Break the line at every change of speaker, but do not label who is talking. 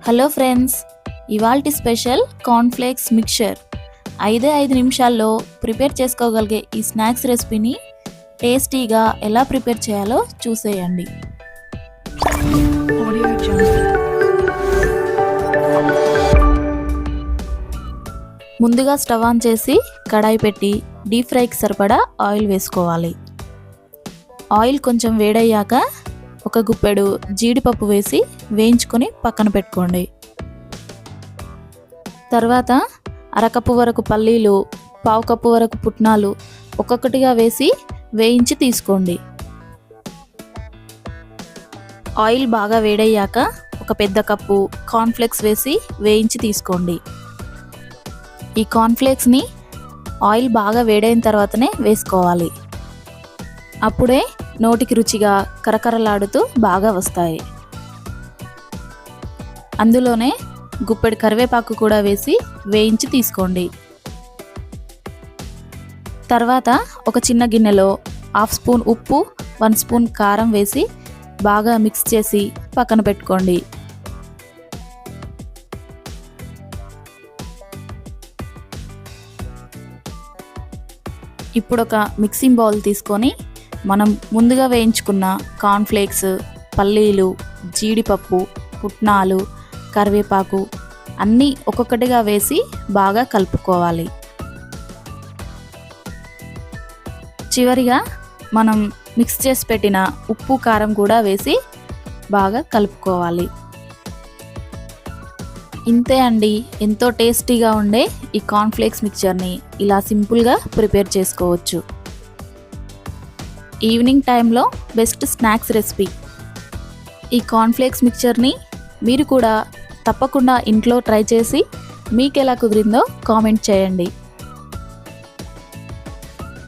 Hello friends, ఇవాల్టి special cornflakes mixture 5 నిమిషాల్లో prepare చేసుకోగలిగే ఈ స్నాక్స్ రెసిపీని టేస్టీగా ఎలా ప్రిపేర్ చేయాలో చూసేయండి. ముందుగా స్టవ్ ఆన్ చేసి కడాయి పెట్టి డీప్ ఫ్రైకి సరిపడా ఆయిల్ వేసుకోవాలి. ఆయిల్ కొంచెం వేడయ్యాక ఒక గుప్పెడు జీడిపప్పు వేసి వేయించుకొని పక్కన పెట్టుకోండి. తర్వాత అరకప్పు వరకు పల్లీలు, పావు కప్పు వరకు పుట్నాలు ఒక్కొక్కటిగా వేసి వేయించి తీసుకోండి. ఆయిల్ బాగా వేడయ్యాక ఒక పెద్ద కప్పు కార్న్ఫ్లేక్స్ వేసి వేయించి తీసుకోండి. ఈ కార్న్ఫ్లేక్స్ని ఆయిల్ బాగా వేడైన తర్వాతనే వేసుకోవాలి. అప్పుడే నోటికి రుచిగా కరకరలాడుతూ బాగా వస్తాయి. అందులోనే గుప్పెడు కరివేపాకు కూడా వేసి వేయించి తీసుకోండి. తర్వాత ఒక చిన్న గిన్నెలో 1/2 స్పూన్ ఉప్పు, 1 స్పూన్ కారం వేసి బాగా మిక్స్ చేసి పక్కన పెట్టుకోండి. ఇప్పుడు ఒక మిక్సింగ్ బౌల్ తీసుకొని మనం ముందుగా వేయించుకున్న కార్న్ఫ్లేక్స్, పల్లీలు, జీడిపప్పు, పుట్నాలు, కరివేపాకు అన్నీ ఒక్కొక్కటిగా వేసి బాగా కలుపుకోవాలి. చివరిగా మనం మిక్స్ చేసి పెట్టిన ఉప్పు, కారం కూడా వేసి బాగా కలుపుకోవాలి. ఇంతే అండి, ఎంతో టేస్టీగా ఉండే ఈ కార్న్ఫ్లేక్స్ మిక్చర్ని ఇలా సింపుల్గా ప్రిపేర్ చేసుకోవచ్చు. ఈవినింగ్ టైంలో బెస్ట్ స్నాక్స్ రెసిపీ. ఈ కార్న్ఫ్లేక్స్ మిక్చర్ని మీరు కూడా తప్పకుండా ఇంట్లో ట్రై చేసి మీకు ఎలా కుదిరిందో కామెంట్ చేయండి.